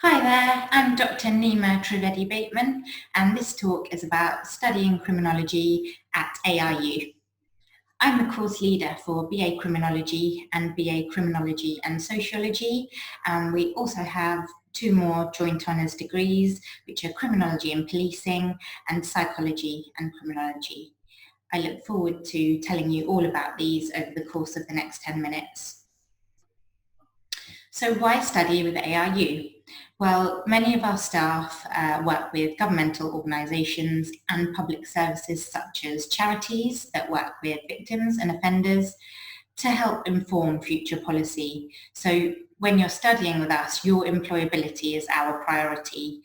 Hi there, I'm Dr. Neema Trivedi-Bateman, and this talk is about studying criminology at AIU. I'm the course leader for BA Criminology and BA Criminology and Sociology, and we also have two more joint honours degrees, which are Criminology and Policing and Psychology and Criminology. I look forward to telling you all about these over the course of the next 10 minutes. So why study with AIU? Well, many of our staff work with governmental organisations and public services such as charities that work with victims and offenders to help inform future policy. So when you're studying with us, your employability is our priority.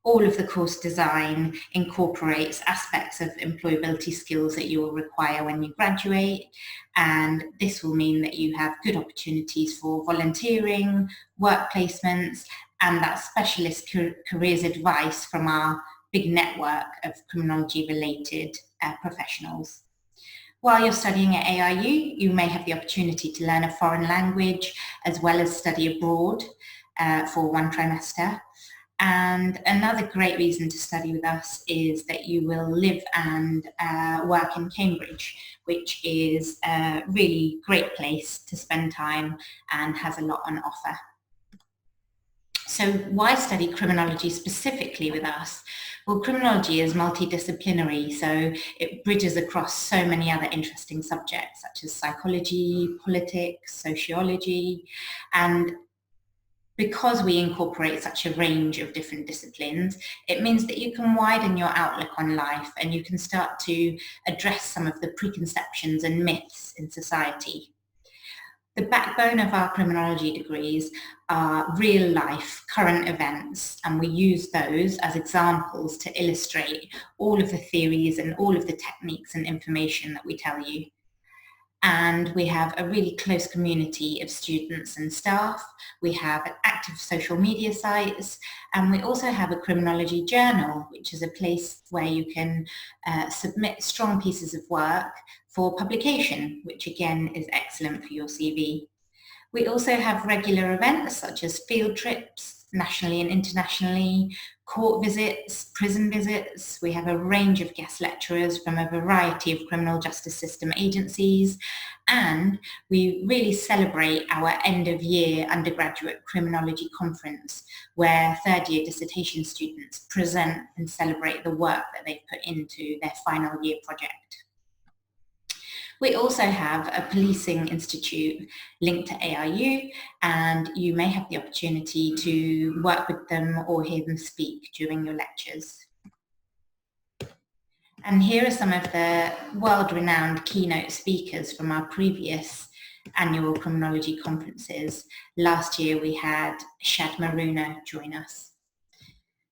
All of the course design incorporates aspects of employability skills that you will require when you graduate, and this will mean that you have good opportunities for volunteering, work placements, and that specialist careers advice from our big network of criminology-related professionals. While you're studying at AIU, you may have the opportunity to learn a foreign language as well as study abroad for one trimester. And another great reason to study with us is that you will live and work in Cambridge, which is a really great place to spend time and has a lot on offer. So why study criminology specifically with us? Well, criminology is multidisciplinary, so it bridges across so many other interesting subjects such as psychology, politics, sociology, and because we incorporate such a range of different disciplines, it means that you can widen your outlook on life and you can start to address some of the preconceptions and myths in society. The backbone of our criminology degrees are real life current events, and we use those as examples to illustrate all of the theories and all of the techniques and information that we tell you. And we have a really close community of students and staff. We have active social media sites, and we also have a criminology journal, which is a place where you can submit strong pieces of work for publication, which again is excellent for your CV. We also have regular events such as field trips, nationally and internationally, court visits, prison visits. We have a range of guest lecturers from a variety of criminal justice system agencies, and we really celebrate our end of year undergraduate criminology conference, where third year dissertation students present and celebrate the work that they've put into their final year project. We also have a policing institute linked to AIU, and you may have the opportunity to work with them or hear them speak during your lectures. And here are some of the world-renowned keynote speakers from our previous annual criminology conferences. Last year we had Shad Maruna join us.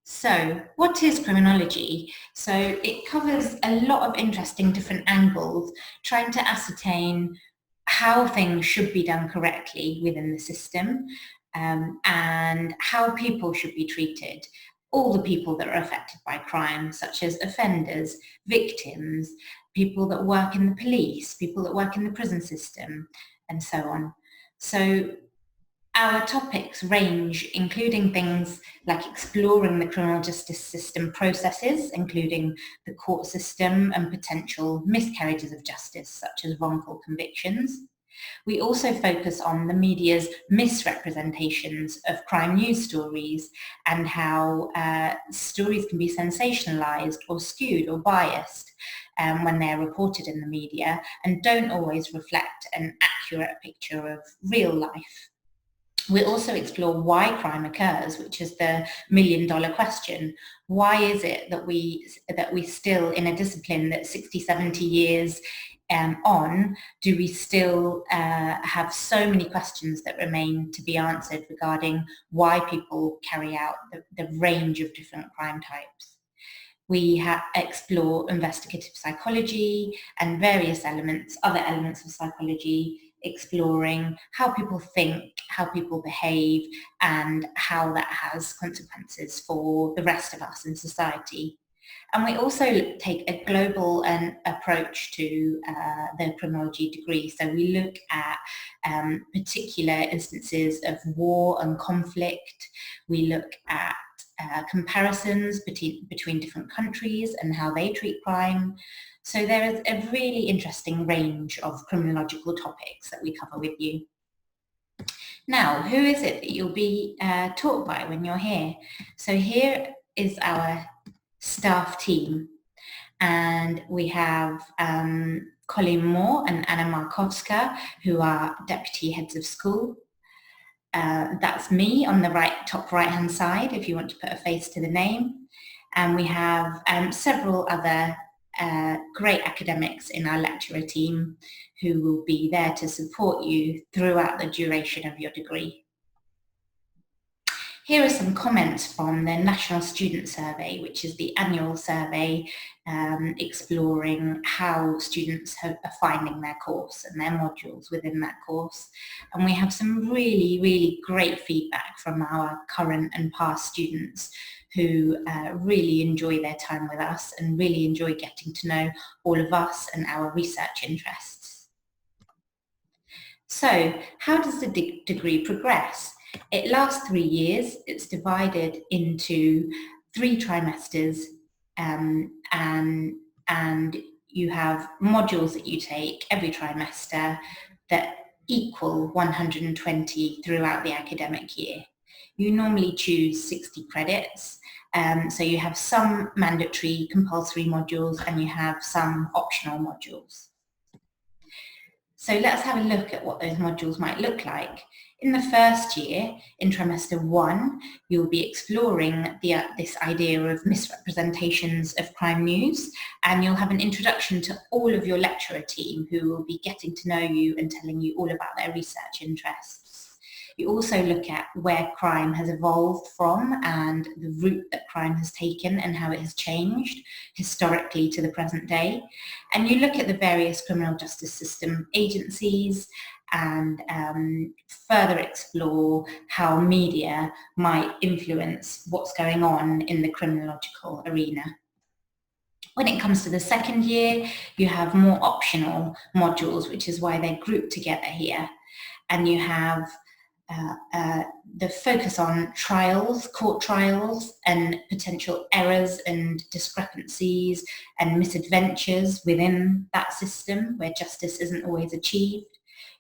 So what is criminology? So it covers a lot of interesting different angles, trying to ascertain how things should be done correctly within the system, and how people should be treated. All the people that are affected by crime, such as offenders, victims, people that work in the police, people that work in the prison system, and so on. So our topics range, including things like exploring the criminal justice system processes, including the court system and potential miscarriages of justice, such as wrongful convictions. We also focus on the media's misrepresentations of crime news stories and how stories can be sensationalized or skewed or biased when they're reported in the media and don't always reflect an accurate picture of real life. We also explore why crime occurs, which is the million-dollar question. Why is it that we still, in a discipline that's 60, 70 years on, do we still have so many questions that remain to be answered regarding why people carry out the range of different crime types? We explore investigative psychology and various other elements of psychology, exploring how people think, how people behave, and how that has consequences for the rest of us in society. And we also take a global approach to the criminology degree. So we look at particular instances of war and conflict. We look at comparisons between different countries and how they treat crime. So there is a really interesting range of criminological topics that we cover with you. Now, who is it that you'll be taught by when you're here? So here is our staff team, and we have Colleen Moore and Anna Markowska, who are deputy heads of school. That's me on the top right hand side, if you want to put a face to the name. And we have several other great academics in our lecturer team who will be there to support you throughout the duration of your degree. Here are some comments from the National Student Survey, which is the annual survey exploring how students are finding their course and their modules within that course. And we have some really, really great feedback from our current and past students who really enjoy their time with us and really enjoy getting to know all of us and our research interests. So, how does the degree progress? It lasts 3 years. It's divided into 3 trimesters, and you have modules that you take every trimester that equal 120 throughout the academic year. You normally choose 60 credits, so you have some mandatory compulsory modules and you have some optional modules. So let's have a look at what those modules might look like. In the first year, in trimester 1, you'll be exploring this idea of misrepresentations of crime news, and you'll have an introduction to all of your lecturer team who will be getting to know you and telling you all about their research interests. You also look at where crime has evolved from and the route that crime has taken and how it has changed historically to the present day. And you look at the various criminal justice system agencies and further explore how media might influence what's going on in the criminological arena. When it comes to the second year, you have more optional modules, which is why they're grouped together here. And you have the focus on trials, court trials, and potential errors and discrepancies and misadventures within that system where justice isn't always achieved.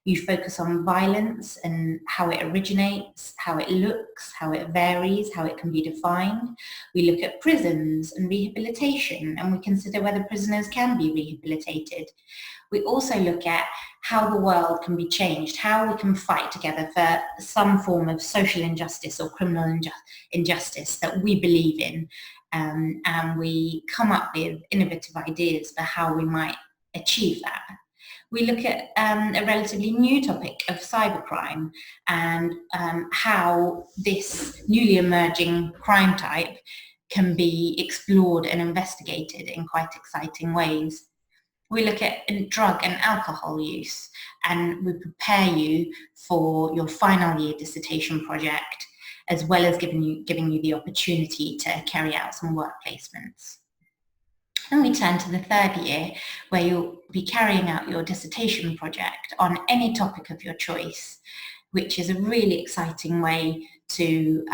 You focus on violence and how it originates, how it looks, how it varies, how it can be defined. We look at prisons and rehabilitation, and we consider whether prisoners can be rehabilitated. We also look at how the world can be changed, how we can fight together for some form of social injustice or criminal injustice that we believe in, and we come up with innovative ideas for how we might achieve that. We look at a relatively new topic of cybercrime and how this newly emerging crime type can be explored and investigated in quite exciting ways. We look at drug and alcohol use, and we prepare you for your final year dissertation project, as well as giving you the opportunity to carry out some work placements. Then we turn to the third year, where you'll be carrying out your dissertation project on any topic of your choice, which is a really exciting way to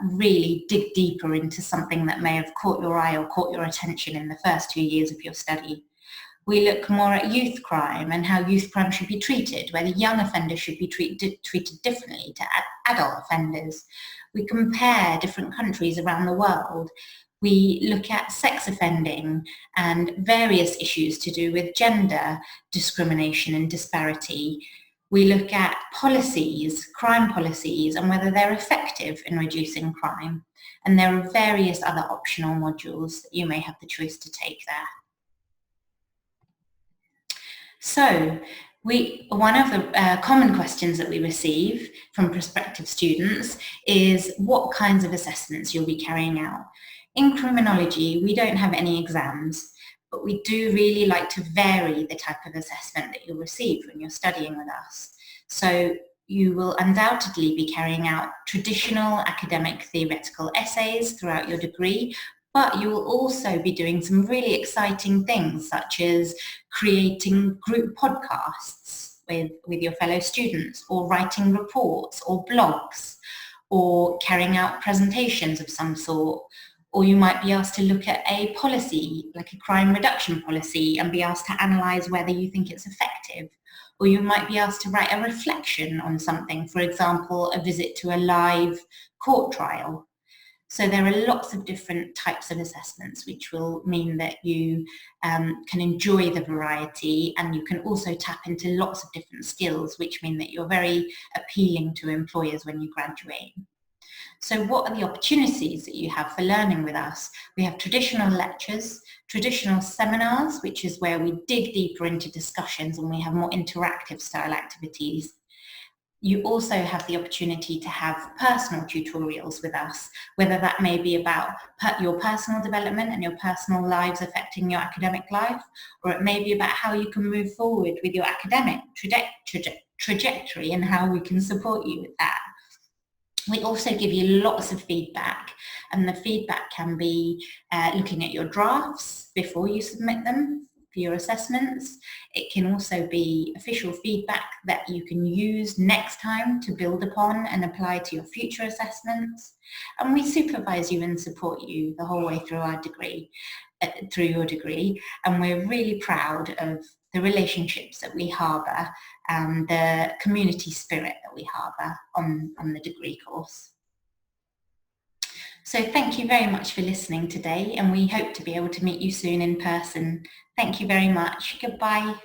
really dig deeper into something that may have caught your eye or caught your attention in the first 2 years of your study. We look more at youth crime and how youth crime should be treated, whether young offenders should be treated differently to adult offenders. We compare different countries around the world. We look at sex offending and various issues to do with gender discrimination and disparity. We look at policies, crime policies, and whether they're effective in reducing crime. And there are various other optional modules that you may have the choice to take there. So, one of the common questions that we receive from prospective students is what kinds of assessments you'll be carrying out. In criminology, we don't have any exams, but we do really like to vary the type of assessment that you'll receive when you're studying with us. So you will undoubtedly be carrying out traditional academic theoretical essays throughout your degree, But you will also be doing some really exciting things, such as creating group podcasts with your fellow students, or writing reports or blogs, or carrying out presentations of some sort. Or you might be asked to look at a policy, like a crime reduction policy, and be asked to analyse whether you think it's effective. Or you might be asked to write a reflection on something, for example, a visit to a live court trial. So there are lots of different types of assessments, which will mean that you can enjoy the variety, and you can also tap into lots of different skills, which mean that you're very appealing to employers when you graduate. So what are the opportunities that you have for learning with us? We have traditional lectures, traditional seminars, which is where we dig deeper into discussions and we have more interactive style activities. You also have the opportunity to have personal tutorials with us, whether that may be about your personal development and your personal lives affecting your academic life, or it may be about how you can move forward with your academic trajectory and how we can support you with that. We also give you lots of feedback, and the feedback can be looking at your drafts before you submit them for your assessments. It can also be official feedback that you can use next time to build upon and apply to your future assessments. And we supervise you and support you the whole way through our degree, through your degree. And we're really proud of the relationships that we harbour and the community spirit that we harbour on the degree course. So thank you very much for listening today, and we hope to be able to meet you soon in person. Thank you very much. Goodbye.